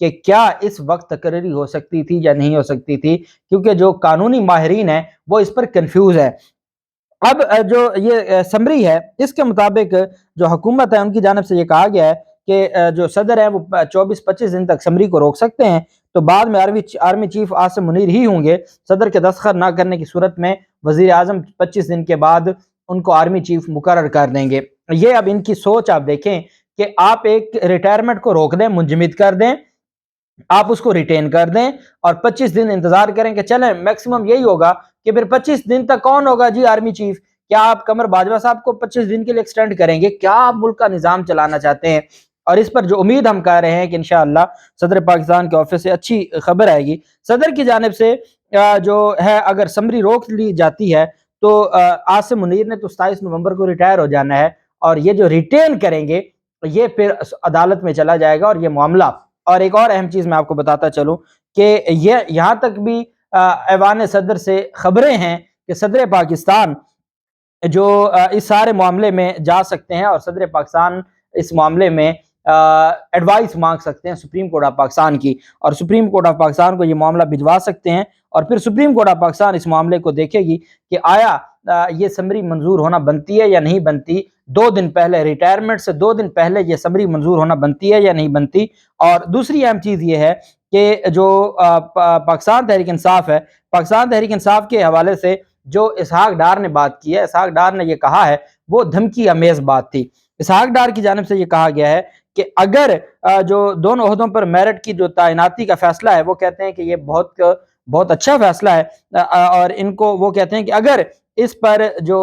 کہ کیا اس وقت تقرری ہو سکتی تھی یا نہیں ہو سکتی تھی، کیونکہ جو قانونی ماہرین ہیں وہ اس پر کنفیوز ہے۔ اب جو یہ سمری ہے اس کے مطابق جو حکومت ہے ان کی جانب سے یہ کہا گیا ہے کہ جو صدر ہیں وہ 24-25 دن تک سمری کو روک سکتے ہیں، تو بعد میں آرمی چیف عاصم منیر ہی ہوں گے۔ صدر کے دستخط نہ کرنے کی صورت میں وزیر اعظم 25 دن کے بعد ان کو آرمی چیف مقرر کر دیں گے۔ یہ اب ان کی سوچ آپ دیکھیں کہ آپ ایک ریٹائرمنٹ کو روک دیں، منجمد کر دیں، آپ اس کو ریٹین کر دیں اور 25 دن انتظار کریں کہ چلیں میکسیمم یہی ہوگا کہ پھر 25 دن تک کون ہوگا جی آرمی چیف؟ کیا آپ قمر باجوہ صاحب کو 25 دن کے لیے ایکسٹینڈ کریں گے؟ کیا آپ ملک کا نظام چلانا چاہتے ہیں؟ اور اس پر جو امید ہم کر رہے ہیں کہ انشاءاللہ صدر پاکستان کے آفس سے اچھی خبر آئے گی۔ صدر کی جانب سے جو ہے اگر سمری روک لی جاتی ہے تو عاصم منیر نے تو 27 نومبر کو ریٹائر ہو جانا ہے، اور یہ جو ریٹین کریں گے یہ پھر عدالت میں چلا جائے گا اور یہ معاملہ۔ اور ایک اور اہم چیز میں آپ کو بتاتا چلوں کہ یہ یہاں تک بھی ایوان صدر سے خبریں ہیں کہ صدر پاکستان جو اس سارے معاملے میں جا سکتے ہیں اور صدر پاکستان اس معاملے میں ایڈوائس مانگ سکتے ہیں سپریم کورٹ آف پاکستان کی، اور سپریم کورٹ آف پاکستان کو یہ معاملہ بھجوا سکتے ہیں، اور پھر سپریم کورٹ آف پاکستان اس معاملے کو دیکھے گی کہ آیا یہ سمری منظور ہونا بنتی ہے یا نہیں بنتی۔ 2 دن پہلے ریٹائرمنٹ سے 2 دن پہلے یہ سمری منظور ہونا بنتی ہے یا نہیں بنتی۔ اور دوسری اہم چیز یہ ہے کہ جو پاکستان تحریک انصاف ہے، پاکستان تحریک انصاف کے حوالے سے جو اسحاق ڈار نے بات کی ہے، اسحاق ڈار نے یہ کہا ہے وہ دھمکی امیز بات تھی۔ اسحاق ڈار کی جانب سے یہ کہا گیا ہے کہ اگر جو دونوں عہدوں پر میرٹ کی جو تعیناتی کا فیصلہ ہے، وہ کہتے ہیں کہ یہ بہت اچھا فیصلہ ہے، اور ان کو وہ کہتے ہیں کہ اگر اس پر جو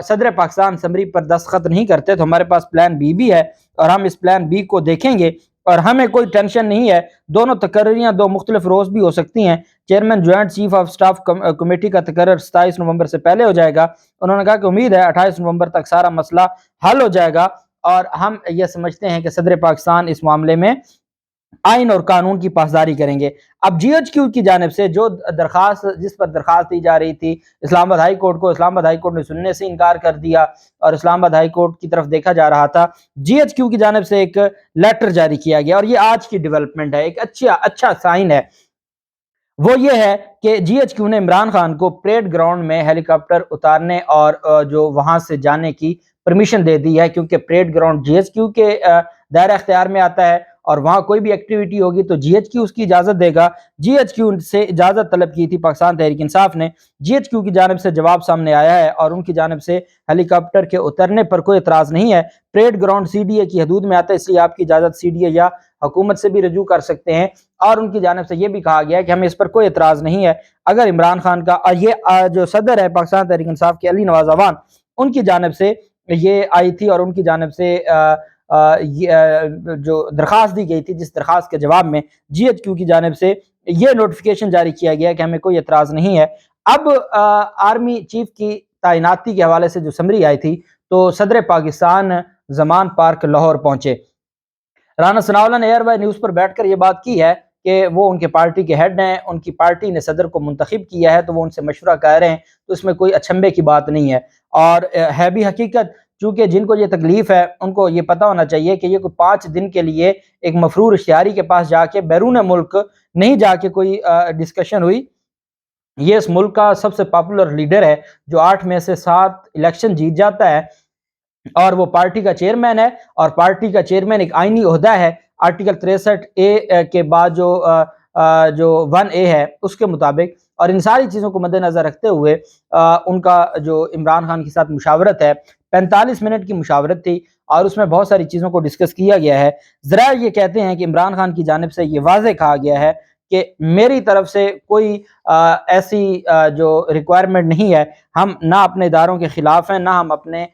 صدر پاکستان سمری پر دستخط نہیں کرتے تو ہمارے پاس پلان بی بھی ہے، اور ہم اس پلان بی کو دیکھیں گے، اور ہمیں کوئی ٹینشن نہیں ہے۔ دونوں تقرریاں 2 مختلف روز بھی ہو سکتی ہیں۔ Chairman joint chief of staff committee کا تقرر 27 نومبر سے پہلے ہو جائے گا۔ انہوں نے کہا کہ امید ہے 28 نومبر تک سارا مسئلہ حل ہو جائے گا، اور ہم یہ سمجھتے ہیں کہ صدر پاکستان اس معاملے میں آئین اور قانون کی پاسداری کریں گے۔ اب جی ایچ کیو کی جانب سے جو درخواست جس پر درخواست دی جا رہی تھی اسلام آباد ہائی کورٹ کو، اسلام آباد ہائی کورٹ نے سننے سے انکار کر دیا، اور اسلام آباد ہائی کورٹ کی طرف دیکھا جا رہا تھا۔ جی ایچ کیو کی جانب سے ایک لیٹر جاری کیا گیا، اور یہ آج کی ڈیولپمنٹ ہے، ایک اچھا سائن ہے۔ وہ یہ ہے کہ جی ایچ کیو نے عمران خان کو پریڈ گراؤنڈ میں ہیلی کاپٹر اتارنے اور جو وہاں سے جانے کی پرمیشن دے دی ہے، کیونکہ parade ground G H Q کے دائرہ اختیار میں آتا ہے، اور وہاں کوئی بھی ایکٹیویٹی ہوگی تو جی ایچ کیو اس کی اجازت دے گا۔ جی ایچ کیو سے اجازت طلب کی تھی پاکستان تحریک انصاف نے، جی ایچ کیو کی جانب سے جواب سامنے آیا ہے، اور ان کی جانب سے ہیلی کاپٹر کے اترنے پر کوئی اعتراض نہیں ہے۔ Parade ground C D A کی حدود میں آتا ہے، اس لیے آپ کی اجازت سی ڈی اے یا حکومت سے بھی رجوع کر سکتے ہیں، اور ان کی جانب سے یہ بھی کہا گیا ہے کہ ہمیں اس پر کوئی اعتراض نہیں ہے۔ اگر عمران خان کا، اور یہ جو صدر ہے پاکستان تحریک انصاف کے علی نواز اعوان، ان کی جانب سے یہ آئی تھی، اور ان کی جانب سے جو درخواست دی گئی تھی، جس درخواست کے جواب میں جی ایچ کیو کی جانب سے یہ نوٹیفیکیشن جاری کیا گیا کہ ہمیں کوئی اعتراض نہیں ہے۔ اب آرمی چیف کی تعیناتی کے حوالے سے جو سمری آئی تھی تو صدر پاکستان زمان پارک لاہور پہنچے۔ رانا ثناء اللہ نے ایئر وائی نیوز پر بیٹھ کر یہ بات کی ہے کہ وہ ان کے پارٹی کے ہیڈ ہیں، ان کی پارٹی نے صدر کو منتخب کیا ہے تو وہ ان سے مشورہ کر رہے ہیں، تو اس میں کوئی اچھمبے کی بات نہیں ہے، اور ہے بھی حقیقت، چونکہ جن کو یہ تکلیف ہے ان کو یہ پتہ ہونا چاہیے کہ یہ کوئی 5 دن کے لیے ایک مفرور اشتہاری کے پاس جا کے بیرون ملک نہیں جا کے کوئی ڈسکشن ہوئی۔ یہ اس ملک کا سب سے پاپولر لیڈر ہے جو 8 میں سے 7 الیکشن جیت جاتا ہے، اور وہ پارٹی کا چیئرمین ہے، اور پارٹی کا چیئرمین ایک آئینی عہدہ ہے۔ آرٹیکل 63A کے بعد جو 1A ہے اس کے مطابق، اور ان ساری چیزوں کو مد نظر رکھتے ہوئے ان کا جو عمران خان کے ساتھ مشاورت ہے 45 منٹ کی مشاورت تھی، اور اس میں بہت ساری چیزوں کو ڈسکس کیا گیا ہے۔ ذرائع یہ کہتے ہیں کہ عمران خان کی جانب سے یہ واضح کہا گیا ہے کہ میری طرف سے کوئی ایسی جو ریکوائرمنٹ نہیں ہے، ہم نہ اپنے اداروں کے خلاف ہیں، نہ ہم اپنے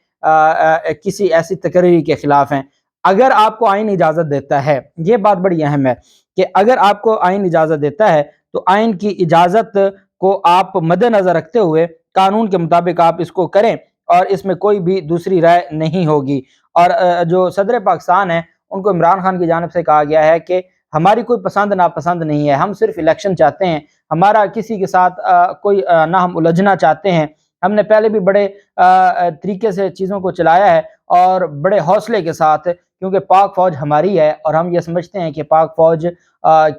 کسی ایسی تقرری کے خلاف ہیں۔ اگر آپ کو آئین اجازت دیتا ہے، یہ بات بڑی اہم ہے کہ اگر آپ کو آئین اجازت دیتا ہے تو آئین کی اجازت کو آپ مد نظر رکھتے ہوئے قانون کے مطابق آپ اس کو کریں، اور اس میں کوئی بھی دوسری رائے نہیں ہوگی۔ اور جو صدر پاکستان ہیں ان کو عمران خان کی جانب سے کہا گیا ہے کہ ہماری کوئی پسند ناپسند نہیں ہے، ہم صرف الیکشن چاہتے ہیں، ہمارا کسی کے ساتھ کوئی نہ ہم الجھنا چاہتے ہیں، ہم نے پہلے بھی بڑے طریقے سے چیزوں کو چلایا ہے اور بڑے حوصلے کے ساتھ، کیونکہ پاک فوج ہماری ہے اور ہم یہ سمجھتے ہیں کہ پاک فوج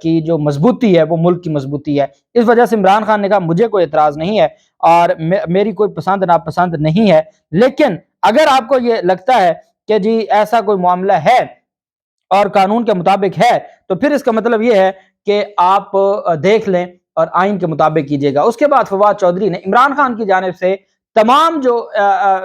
کی جو مضبوطی ہے وہ ملک کی مضبوطی ہے۔ اس وجہ سے عمران خان نے کہا مجھے کوئی اعتراض نہیں ہے اور میری کوئی پسند ناپسند نہیں ہے، لیکن اگر آپ کو یہ لگتا ہے کہ جی ایسا کوئی معاملہ ہے اور قانون کے مطابق ہے تو پھر اس کا مطلب یہ ہے کہ آپ دیکھ لیں اور آئین کے مطابق کیجیے گا۔ اس کے بعد فواد چودھری نے عمران خان کی جانب سے تمام جو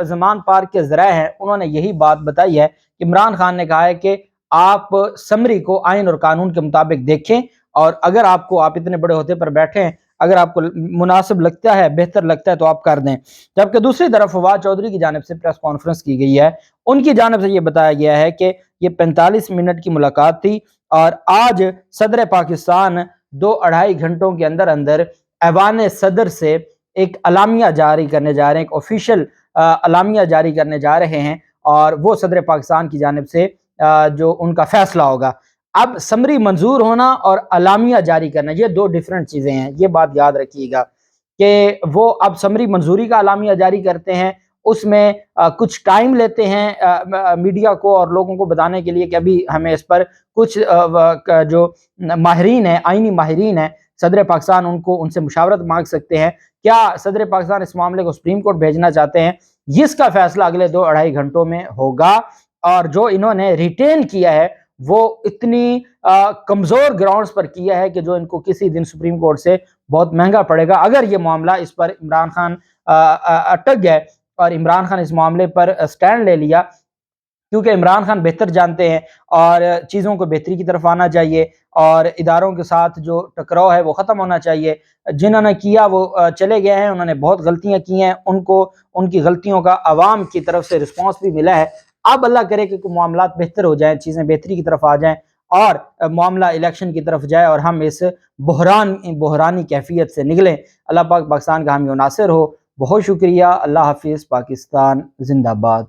زمان پارک کے ذرائع ہیں انہوں نے یہی بات بتائی ہے کہ عمران خان نے کہا ہے کہ آپ سمری کو آئین اور قانون کے مطابق دیکھیں اور اگر آپ اتنے بڑے عہدے پر بیٹھے ہیں، اگر آپ کو مناسب لگتا ہے، بہتر لگتا ہے تو آپ کر دیں۔ جبکہ دوسری طرف فواد چودھری کی جانب سے پریس کانفرنس کی گئی ہے، ان کی جانب سے یہ بتایا گیا ہے کہ یہ 45 منٹ کی ملاقات تھی اور آج صدر پاکستان 2-2.5 گھنٹوں کے اندر اندر ایوان صدر سے ایک اعلامیہ جاری کرنے جا رہے ہیں، ایک آفیشیل اعلامیہ جاری کرنے جا رہے ہیں اور وہ صدر پاکستان کی جانب سے جو ان کا فیصلہ ہوگا۔ اب سمری منظور ہونا اور اعلامیہ جاری کرنا یہ دو ڈیفرنٹ چیزیں ہیں، یہ بات یاد رکھیے گا کہ وہ اب سمری منظوری کا اعلامیہ جاری کرتے ہیں، اس میں کچھ ٹائم لیتے ہیں میڈیا کو اور لوگوں کو بتانے کے لیے کہ ابھی ہمیں اس پر کچھ جو ماہرین ہیں، آئینی ماہرین ہیں صدر پاکستان ان سے مشاورت مانگ سکتے ہیں، کیا صدر پاکستان اس معاملے کو سپریم کورٹ بھیجنا چاہتے ہیں، اس کا فیصلہ اگلے 2-2.5 گھنٹوں میں ہوگا۔ اور جو انہوں نے ریٹین کیا ہے وہ اتنی کمزور گراؤنڈز پر کیا ہے کہ جو ان کو کسی دن سپریم کورٹ سے بہت مہنگا پڑے گا اگر یہ معاملہ اس پر عمران خان اٹک گئے اور عمران خان اس معاملے پر سٹینڈ لے لیا، کیونکہ عمران خان بہتر جانتے ہیں اور چیزوں کو بہتری کی طرف آنا چاہیے اور اداروں کے ساتھ جو ٹکراؤ ہے وہ ختم ہونا چاہیے۔ جنہوں نے کیا وہ چلے گئے ہیں، انہوں نے بہت غلطیاں کی ہیں، ان کی غلطیوں کا عوام کی طرف سے رسپانس بھی ملا ہے۔ اب اللہ کرے کہ معاملات بہتر ہو جائیں، چیزیں بہتری کی طرف آ جائیں اور معاملہ الیکشن کی طرف جائے اور ہم اس بحرانی کیفیت سے نکلیں۔ اللہ پاک پاکستان کا حامی و ناصر ہو۔ بہت شکریہ۔ اللہ حافظ۔ پاکستان زندہ باد۔